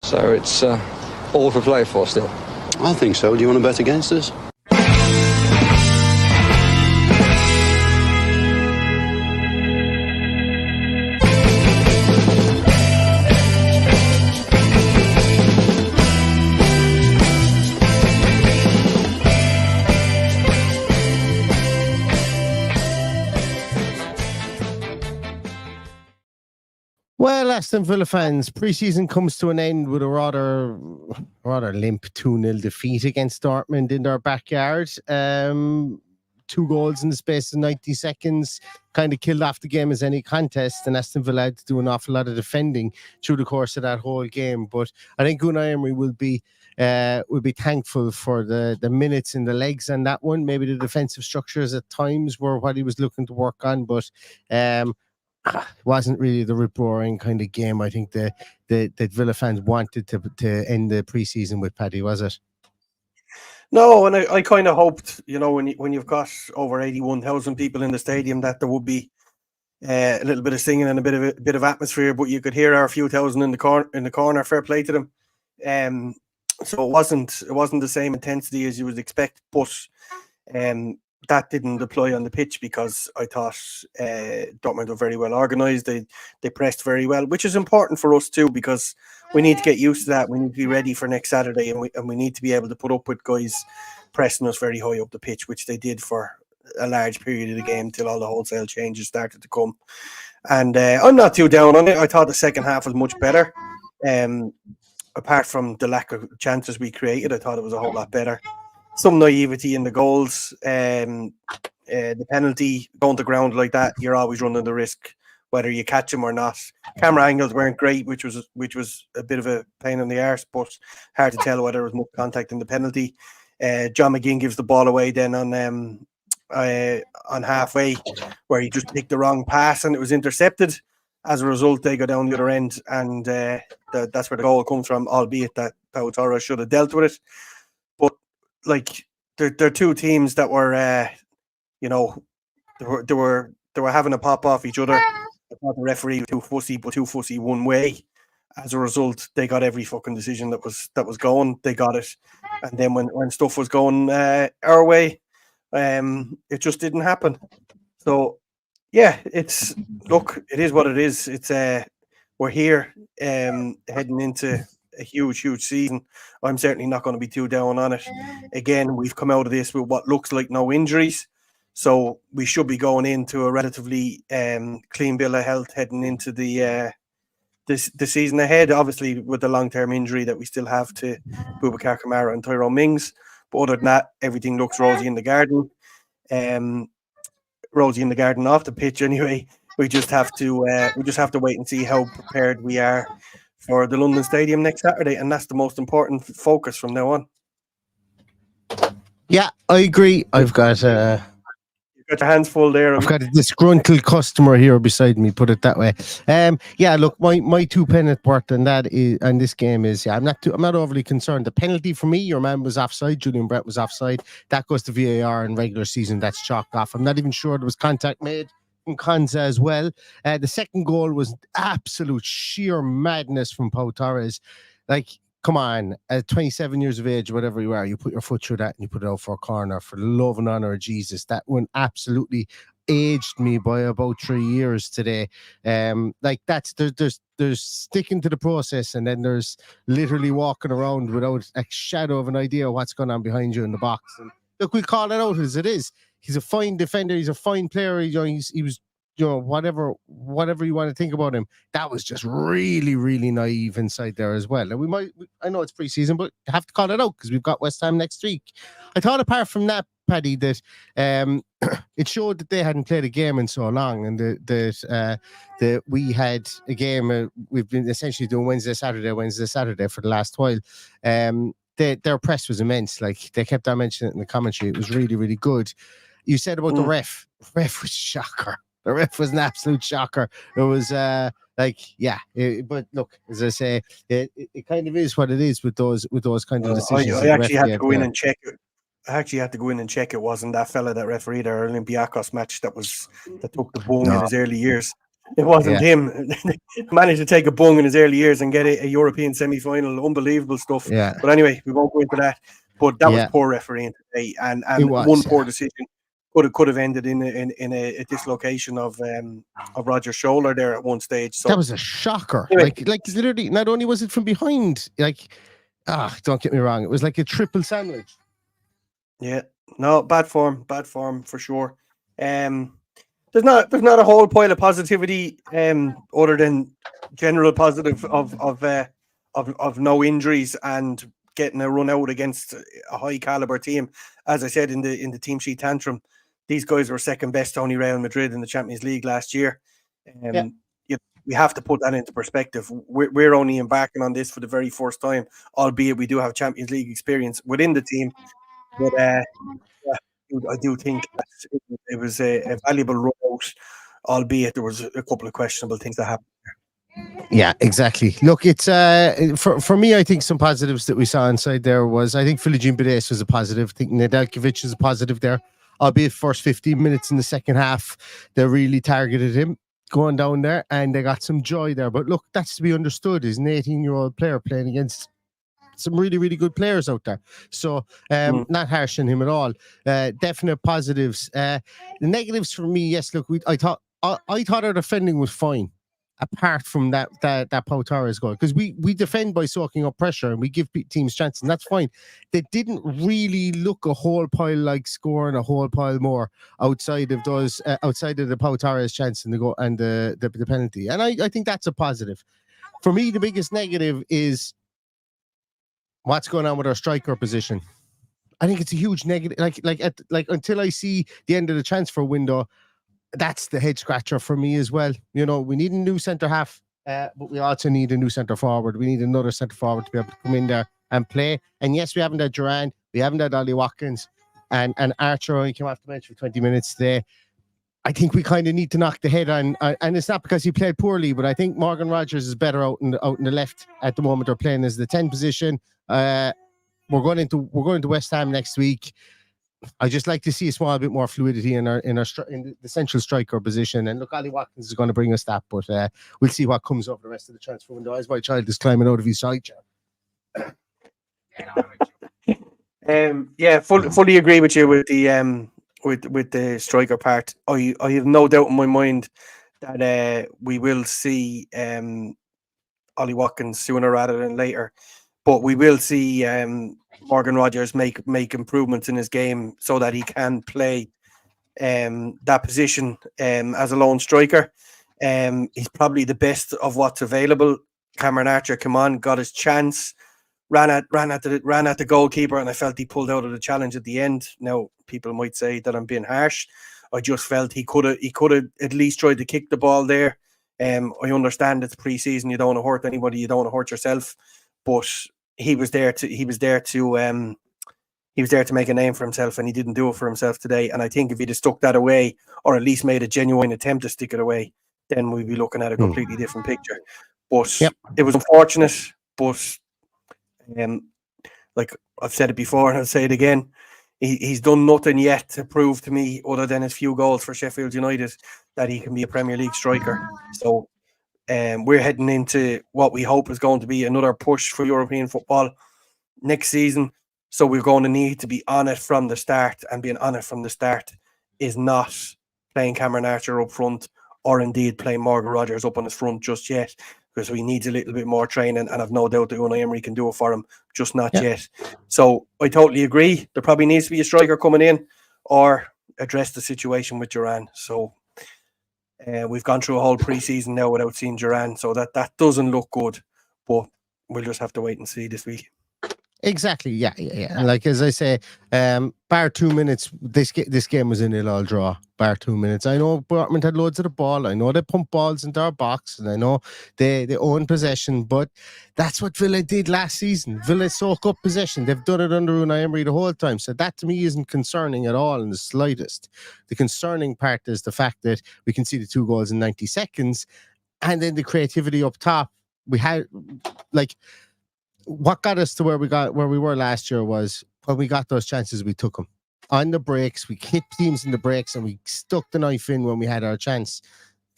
So it's all to play for still. I think so. Do you want to bet against us? Well, Aston Villa fans, pre-season comes to an end with a rather limp 2-0 defeat against Dortmund in their backyard. 2 goals in the space of 90 seconds, kind of killed off the game as any contest, and Aston Villa had to do an awful lot of defending through the course of that whole game. But I think Unai Emery will be thankful for the minutes in the legs on that one. Maybe the defensive structures at times were what he was looking to work on, but wasn't really the rip-roaring kind of game I think that Villa fans wanted to end the pre-season with, Paddy, was it? No, and I kind of hoped, when you've got over 81,000 people in the stadium, that there would be a little bit of singing and a bit of atmosphere, but you could hear our few thousand in the corner. Fair play to them. So it wasn't the same intensity as you would expect, but that didn't deploy on the pitch because I thought Dortmund were very well organised. They pressed very well, which is important for us too, because we need to get used to that. We need to be ready for next Saturday, and we need to be able to put up with guys pressing us very high up the pitch, which they did for a large period of the game till all the wholesale changes started to come. And I'm not too down on it. I thought the second half was much better. Apart from the lack of chances we created, I thought it was a whole lot better. Some naivety in the goals, the penalty going to ground like that, you're always running the risk whether you catch him or not. Camera angles weren't great, which was a bit of a pain in the arse, but hard to tell whether there was much contact in the penalty. John McGinn gives the ball away then on halfway, where he just picked the wrong pass and it was intercepted. As a result, they go down the other end, and that's where the goal comes from, albeit that Lautaro should have dealt with it. But like, they're two teams that were, they were having a pop off each other. I thought the referee was too fussy one way. As a result, they got every fucking decision that was going. They got it, and then when stuff was going our way, it just didn't happen. So yeah, it is what it is. It's we're here heading into a huge season. I'm certainly not going to be too down on it. Again, we've come out of this with what looks like no injuries, so we should be going into a relatively clean bill of health heading into the season ahead. Obviously, with the long-term injury that we still have to Boubacar Kamara and Tyrone Mings, but other than that, everything looks rosy in the garden. Rosy in the garden off the pitch anyway. We just have to wait and see how prepared we are for the London Stadium next Saturday, and that's the most important focus from now on. Yeah, I agree. I've got you've got your hands full there. I've got a disgruntled customer here beside me, put it that way. Yeah, look, my 2 pennant worth on that is, and this game is, I'm not overly concerned. The penalty for me, your man was offside, Julian Brett was offside. That goes to VAR in regular season. That's chalked off. I'm not even sure there was contact made from Konza as well. The second goal was absolute sheer madness from Pau Torres. Like, come on, at 27 years of age, whatever you are, you put your foot through that and you put it out for a corner. For the love and honor of Jesus, that one absolutely aged me by about 3 years today. Like, that's there's sticking to the process, and then there's literally walking around without a shadow of an idea what's going on behind you in the box. And look, we call it out as it is. He's a fine defender. He's a fine player. He was, whatever you want to think about him, that was just really, really naive inside there as well. And I know it's pre-season, but have to call it out because we've got West Ham next week. I thought, apart from that, Paddy, that it showed that they hadn't played a game in so long, and that we had a game. We've been essentially doing Wednesday, Saturday for the last while. Their press was immense. Like, they kept on mentioning it in the commentary. It was really, really good. You said about the ref. The ref was shocker. The ref was an absolute shocker. It was but look, as I say, it kind of is what it is with those kind of decisions. I actually had to go in and check it. It wasn't that fella that refereed our Olympiacos match that took the boom in his early years. It wasn't Yeah. him. Managed to take a bung in his early years and get a European semi-final. Unbelievable stuff. Yeah. But anyway, we won't go into that. But that was Yeah. poor refereeing today, and It was, one poor yeah. decision could have ended in a dislocation of Roger's shoulder there at one stage. So That was a shocker. anyway, Like literally, not only was it from behind, don't get me wrong, it was like a triple sandwich. yeah, no, bad form for sure. There's not a whole pile of positivity other than general positive of no injuries and getting a run out against a high caliber team. As I said in the team sheet tantrum, these guys were second best to only Real Madrid in the Champions League last year. We have to put that into perspective. We're only embarking on this for the very first time, albeit we do have Champions League experience within the team. But I do think that it was a valuable run out, albeit there was a couple of questionable things that happened. Yeah, exactly. Look, it's for me, I think some positives that we saw inside there was, I think Philogene Bides was a positive. I think Nedeljkovic is a positive there, albeit first 15 minutes in the second half, they really targeted him going down there and they got some joy there. But look, that's to be understood. He's an 18-year-old player playing against some really, really good players out there. So not harsh on him at all. Definite positives. The negatives for me, yes, look, I thought our defending was fine, apart from that Pau Torres goal, because we defend by soaking up pressure and we give teams chances, and that's fine. They didn't really look a whole pile like scoring a whole pile more outside of those outside of the Pau Torres chance and the goal and the penalty, and I think that's a positive. For me, the biggest negative is what's going on with our striker position. I think it's a huge negative. Like until I see the end of the transfer window, that's the head scratcher for me as well. You know, we need a new centre half, but we also need a new centre forward. We need another centre forward to be able to come in there and play. And yes, we haven't had Duran, we haven't had Ollie Watkins, and Archer only came off the bench for 20 minutes today. I think we kind of need to knock the head on, and it's not because he played poorly, but I think Morgan Rogers is better out in the left at the moment. They're playing as the 10 position. We're going into West Ham next week. I just like to see a small bit more fluidity in the central striker position. And look, Ollie Watkins is going to bring us that, but we'll see what comes over the rest of the transfer window as my child is climbing out of his side chair. Fully agree with you with the striker part. I have no doubt in my mind that we will see Ollie Watkins sooner rather than later, but we will see Morgan Rogers make improvements in his game so that he can play that position as a lone striker. He's probably the best of what's available. Cameron Archer came on, got his chance, ran at the goalkeeper, and I felt he pulled out of the challenge at the end. Now, people might say that I'm being harsh. I just felt he could have at least tried to kick the ball there. I understand it's pre-season, you don't want to hurt anybody, you don't want to hurt yourself, but he was there to make a name for himself, and he didn't do it for himself today. And I think if he'd have stuck that away, or at least made a genuine attempt to stick it away, then we'd be looking at a completely different picture. But It was unfortunate. But like I've said it before, and I'll say it again, he's done nothing yet to prove to me, other than his few goals for Sheffield United, that he can be a Premier League striker. So we're heading into what we hope is going to be another push for European football next season. So we're going to need to be on it from the start, and being on it from the start is not playing Cameron Archer up front, or indeed playing Morgan Rogers up on his front just yet, because he needs a little bit more training, and I've no doubt that Unai Emery can do it for him, just not yet. So I totally agree. There probably needs to be a striker coming in, or address the situation with Duran. So we've gone through a whole pre-season now without seeing Duran, so that doesn't look good, but we'll just have to wait and see this week. Exactly. Yeah. And like as I say, bar 2 minutes, this game was a 0-0 draw. Bar 2 minutes. I know Dortmund had loads of the ball. I know they pumped balls into our box, and I know they own possession. But that's what Villa did last season. Villa soak up possession. They've done it under Unai Emery the whole time. So that to me isn't concerning at all in the slightest. The concerning part is the fact that we can see the 2 goals in 90 seconds, and then the creativity up top. We had what got us to where we were last year was when we got those chances, we took them on the breaks. We hit teams in the breaks, and we stuck the knife in when we had our chance.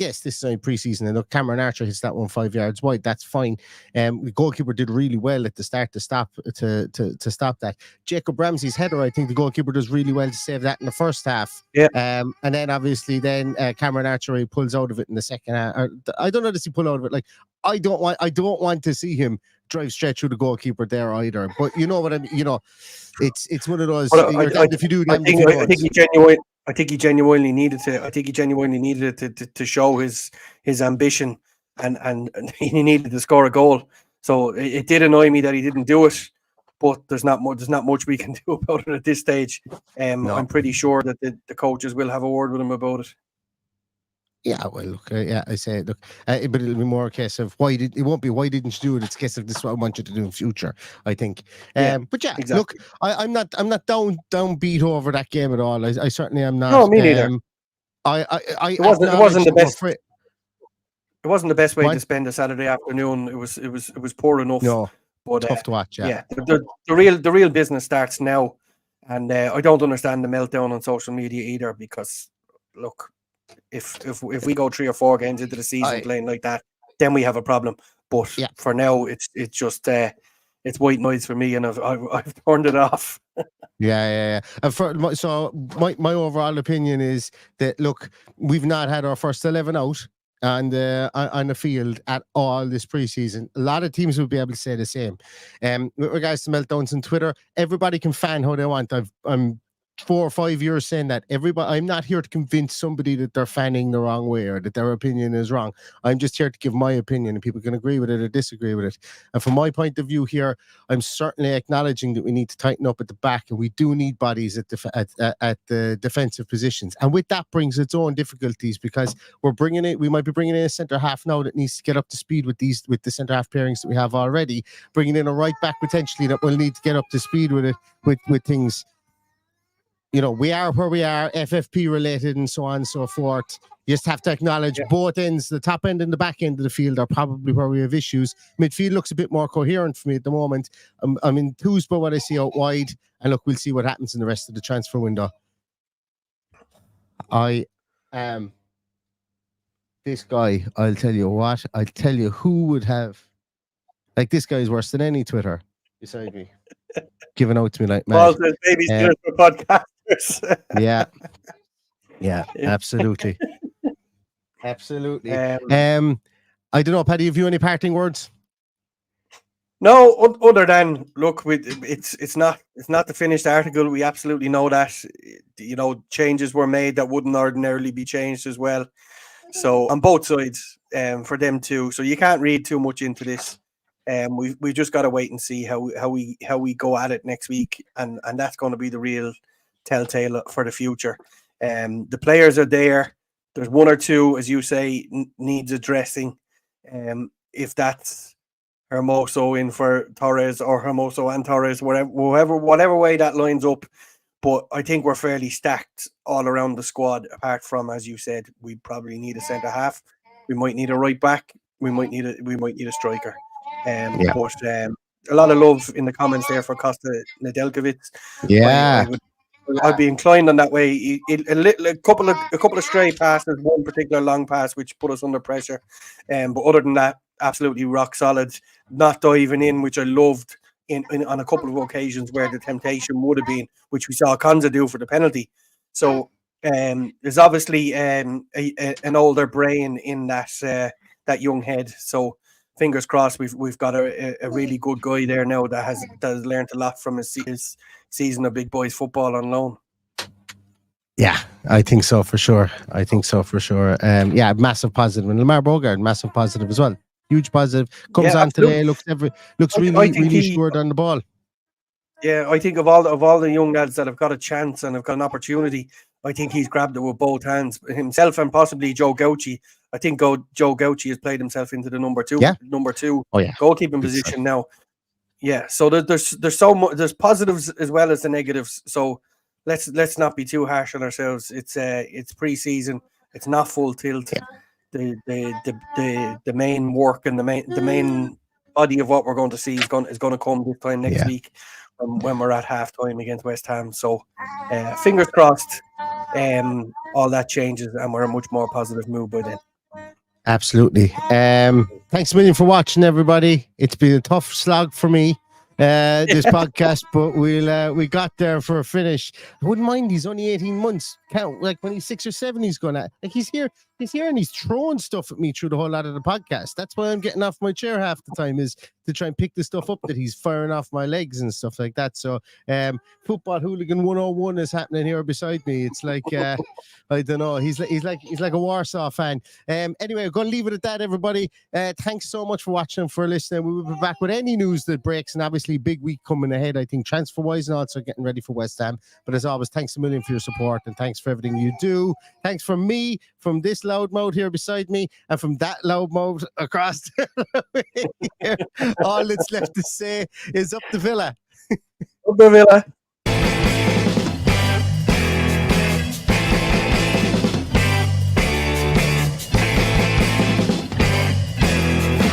yes, this is only preseason, and look, Cameron Archer hits that one 5 yards wide. That's fine. The goalkeeper did really well at the start to stop that. Jacob Ramsey's header, I think the goalkeeper does really well to save that in the first half. Yeah. And then obviously Cameron Archer pulls out of it in the second half. I don't know, does he pull out of it? Like, I don't want to see him drive straight through the goalkeeper there either. But you know what I mean? You know, it's one of those. If you do, I think he genuinely needed to. I think he genuinely needed it to show his ambition, and he needed to score a goal. So it did annoy me that he didn't do it. But there's not much we can do about it at this stage. No. I'm pretty sure that the coaches will have a word with him about it. Yeah, well, look, I say, look, but it'll be more a case of why didn't you do it? It's a case of this is what I want you to do in future, I think. But yeah, exactly. Look, I'm not downbeat over that game at all. I certainly am not. No, me neither. It wasn't the best. It wasn't the best way to spend a Saturday afternoon. It was poor enough. No, but tough to watch. Yeah, the real business starts now, and I don't understand the meltdown on social media either. Because look, if we go 3 or 4 games into the season playing like that, then we have a problem. But for now, it's just it's white noise for me, and I've turned it off. Yeah. So my overall opinion is that, look, we've not had our first 11 out on the field at all this preseason. A lot of teams will be able to say the same. With regards to meltdowns on Twitter, everybody can fan how they want. I'm 4 or 5 years saying that I'm not here to convince somebody that they're fanning the wrong way or that their opinion is wrong. I'm just here to give my opinion, and people can agree with it or disagree with it. And from my point of view here, I'm certainly acknowledging that we need to tighten up at the back, and we do need bodies at the defensive positions. And with that brings its own difficulties, because we might be bringing in a centre half now that needs to get up to speed with the centre half pairings that we have already, bringing in a right back potentially that will need to get up to speed with it with things. You know, we are where we are, FFP related and so on and so forth. You just have to acknowledge both ends, the top end and the back end of the field, are probably where we have issues. Midfield looks a bit more coherent for me at the moment. I'm enthused by what I see out wide, and look, we'll see what happens in the rest of the transfer window. This guy, I'll tell you who would have, like, this guy is worse than any Twitter beside me. Giving out to me like mad. Baby for podcasters. Yeah, absolutely. I don't know, Paddy, have you any parting words? No, other than, look, it's not the finished article. We absolutely know that. You know, changes were made that wouldn't ordinarily be changed as well. So on both sides, for them too. So you can't read too much into this. We've just got to wait and see how we go at it next week, and that's going to be the real telltale for the future. The players are there. There's 1 or 2, as you say, needs addressing. If that's Hermoso in for Torres, or Hermoso and Torres, whatever way that lines up. But I think we're fairly stacked all around the squad. Apart from, as you said, we probably need a centre half. We might need a right back. We might need a striker. But a lot of love in the comments there for Costa Nedeljkovic. Yeah, I'd be inclined on that way. A couple of stray passes, one particular long pass which put us under pressure. But other than that, absolutely rock solid. Not diving in, which I loved on a couple of occasions where the temptation would have been, which we saw Konza do for the penalty. So there's obviously an older brain in that young head. So fingers crossed, we've got a really good guy there now that has learned a lot from his season of big boys football on loan. Yeah, I think so for sure. Massive positive. And Lamar Bogard, massive positive as well. Huge positive. Comes on today, looks really sure on the ball. Yeah, I think of all the young lads that have got a chance and have got an opportunity, I think he's grabbed it with both hands. Himself and possibly Joe Gauchi. I think Joe Gauchi has played himself into the number two goalkeeping position now. Yeah, so there's so much, there's positives as well as the negatives. So let's not be too harsh on ourselves. It's pre-season. It's not full tilt. Yeah. The main work and the main body of what we're going to see is going to come this time next week when we're at half time against West Ham. So fingers crossed, all that changes and we're a much more positive mood by then. Absolutely. Thanks a million for watching, everybody. It's been a tough slog for me, this podcast, but we got there for a finish. I wouldn't mind. He's only 18 months. Count like when he's 6 or 7, he's going at like he's here and he's throwing stuff at me through the whole lot of the podcast. That's why I'm getting off my chair half the time, is to try and pick the stuff up that he's firing off my legs and stuff like that. So Football Hooligan 101 is happening here beside me. It's like I don't know, he's like a Warsaw fan. Anyway, I'm gonna leave it at that, everybody. Thanks so much for watching and for listening. We will be back with any news that breaks, and obviously big week coming ahead, I think, transfer wise, and also getting ready for West Ham. But as always, thanks a million for your support, and thanks for everything you do. Thanks from me, from this loudmouth here beside me, and from that loudmouth across the way here. All that's left to say is up the Villa. Up the Villa.